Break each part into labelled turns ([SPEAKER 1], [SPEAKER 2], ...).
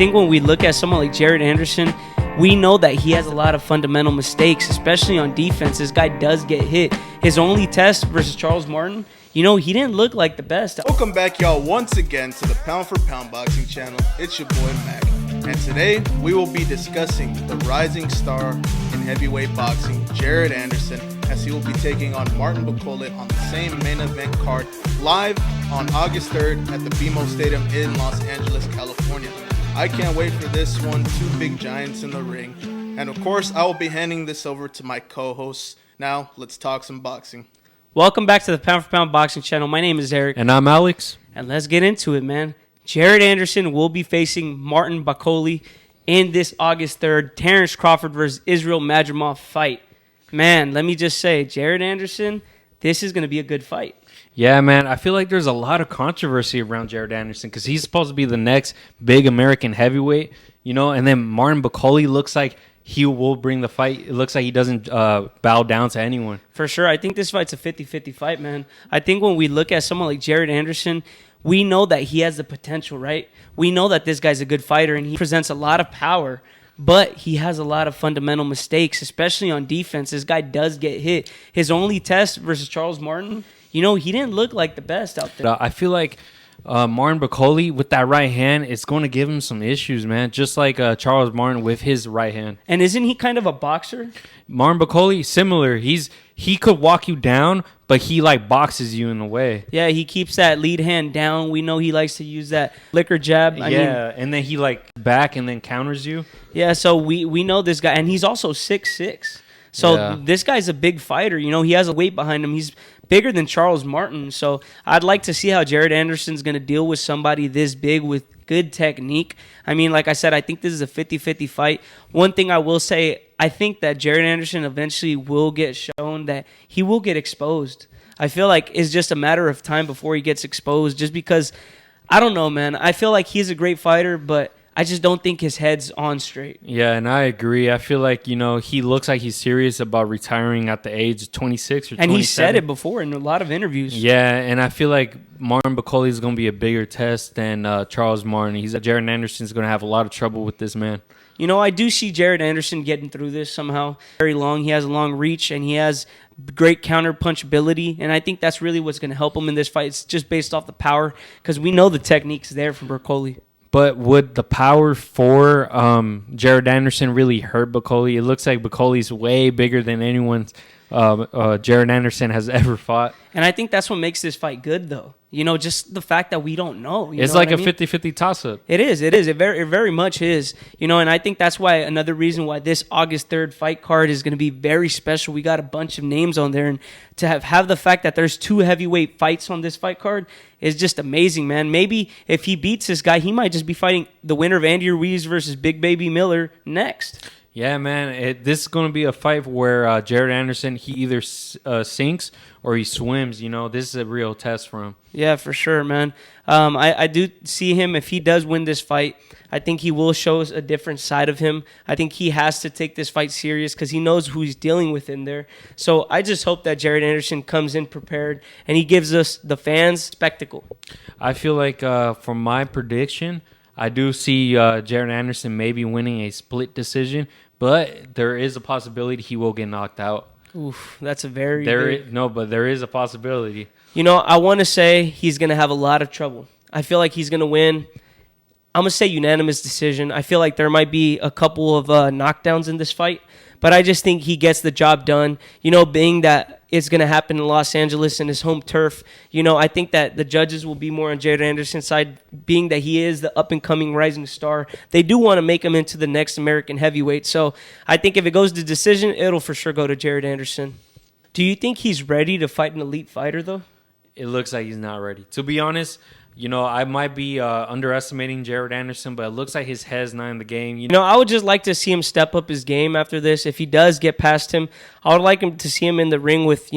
[SPEAKER 1] think when we look at someone like Jared Anderson, we know that he has a lot of fundamental mistakes, especially on defense. This guy does get hit. His only test versus Charles Martin, he didn't look like the best.
[SPEAKER 2] Welcome back, y'all, once again to the Pound for Pound Boxing channel. It's your boy, Mac. And today, we will be discussing the rising star in heavyweight boxing, Jared Anderson, as he will be taking on Martin Bakole on the same main event card, live on August 3rd at the BMO Stadium in Los Angeles, California. I can't wait for this one. Two big giants in the ring. And of course, I will be handing this over to my co-hosts. Now, let's talk some boxing.
[SPEAKER 1] Welcome back to the Pound for Pound Boxing channel. My name is Eric.
[SPEAKER 3] And I'm Alex.
[SPEAKER 1] And let's get into it, man. Jared Anderson will be facing Martin Bakole in this August 3rd Terrence Crawford versus Israel Madrimov fight. Man, let me just say, Jared Anderson, this is going to be a good fight.
[SPEAKER 3] Yeah, man, I feel like there's a lot of controversy around Jared Anderson because he's supposed to be the next big American heavyweight, and then Martin Bakole looks like he will bring the fight. It looks like he doesn't bow down to anyone.
[SPEAKER 1] For sure. I think this fight's a 50-50 fight, man. I think when we look at someone like Jared Anderson, we know that he has the potential, right? We know that this guy's a good fighter and he presents a lot of power, but he has a lot of fundamental mistakes, especially on defense. This guy does get hit. His only test versus Charles Martin, he didn't look like the best out there.
[SPEAKER 3] I feel like Martin Bakole with that right hand, it's going to give him some issues, man. Just like Charles Martin with his right hand.
[SPEAKER 1] And isn't he kind of a boxer?
[SPEAKER 3] Martin Bakole, similar. He could walk you down, but he boxes you in a way.
[SPEAKER 1] Yeah, he keeps that lead hand down. We know he likes to use that liquor jab.
[SPEAKER 3] And then he back and then counters you.
[SPEAKER 1] Yeah, so we know this guy, and he's also 6'6". So This guy's a big fighter. He has a weight behind him. He's bigger than Charles Martin. So I'd like to see how Jared Anderson's going to deal with somebody this big with good technique. Like I said, I think this is a 50-50 fight. One thing I will say, I think that Jared Anderson eventually will get shown that he will get exposed. I feel like it's just a matter of time before he gets exposed just because, I don't know, man. I feel like he's a great fighter, but I just don't think his head's on straight.
[SPEAKER 3] Yeah, and I agree. I feel like, he looks like he's serious about retiring at the age of 26 or 27.
[SPEAKER 1] And he said it before in a lot of interviews.
[SPEAKER 3] Yeah, and I feel like Martin Bakole is going to be a bigger test than Charles Martin. Jared Anderson's going to have a lot of trouble with this man.
[SPEAKER 1] I do see Jared Anderson getting through this somehow. Very long. He has a long reach, and he has great counter punch ability, and I think that's really what's going to help him in this fight. It's just based off the power because we know the technique's there from Bakole.
[SPEAKER 3] But would the power for Jared Anderson really hurt Bakole? It looks like Bakole's way bigger than anyone's Jared Anderson has ever fought.
[SPEAKER 1] And I think that's what makes this fight good, though. Just the fact that we don't know.
[SPEAKER 3] It's like a 50-50 toss-up.
[SPEAKER 1] It is. It very much is. And I think that's why another reason why this August 3rd fight card is going to be very special. We got a bunch of names on there. And to have the fact that there's two heavyweight fights on this fight card is just amazing, man. Maybe if he beats this guy, he might just be fighting the winner of Andy Ruiz versus Big Baby Miller next.
[SPEAKER 3] Yeah, man. This is going to be a fight where Jared Anderson, he either sinks or he swims. This is a real test for him.
[SPEAKER 1] Yeah, for sure, man. I do see him, if he does win this fight, I think he will show us a different side of him. I think he has to take this fight serious because he knows who he's dealing with in there. So I just hope that Jared Anderson comes in prepared and he gives us, the fans, spectacle.
[SPEAKER 3] I feel like for my prediction, I do see Jared Anderson maybe winning a split decision, but there is a possibility he will get knocked out.
[SPEAKER 1] Oof, that's a very
[SPEAKER 3] but there is a possibility.
[SPEAKER 1] I want to say he's going to have a lot of trouble. I feel like he's going to win. I'm going to say unanimous decision. I feel like there might be a couple of knockdowns in this fight, but I just think he gets the job done. Being that it's going to happen in Los Angeles in his home turf, I think that the judges will be more on Jared Anderson's side, being that he is the up-and-coming rising star. They do want to make him into the next American heavyweight. So I think if it goes to decision, it'll for sure go to Jared Anderson. Do you think he's ready to fight an elite fighter, though?
[SPEAKER 3] It looks like he's not ready. To be honest, I might be underestimating Jared Anderson, but it looks like his head's not in the game.
[SPEAKER 1] I would just like to see him step up his game after this. If he does get past him, I would like him to see him in the ring with,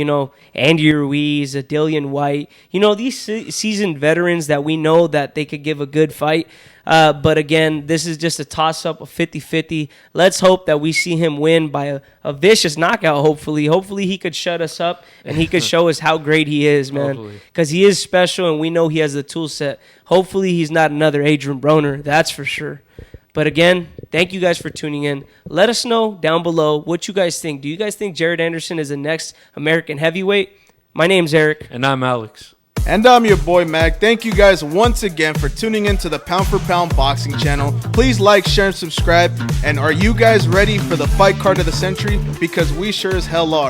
[SPEAKER 1] Andy Ruiz, Dillian White. These seasoned veterans that we know that they could give a good fight. But again, this is just a toss-up of 50-50. Let's hope that we see him win by a vicious knockout, hopefully. Hopefully he could shut us up and he could show us how great he is, man. Because he is special and we know he has the tool set. Hopefully he's not another Adrian Broner, that's for sure. But again, thank you guys for tuning in. Let us know down below what you guys think. Do you guys think Jared Anderson is the next American heavyweight? My name's Eric.
[SPEAKER 3] And I'm Alex.
[SPEAKER 2] And I'm your boy, Mac. Thank you guys once again for tuning in to the Pound for Pound Boxing channel. Please like, share, and subscribe. And are you guys ready for the fight card of the century? Because we sure as hell are.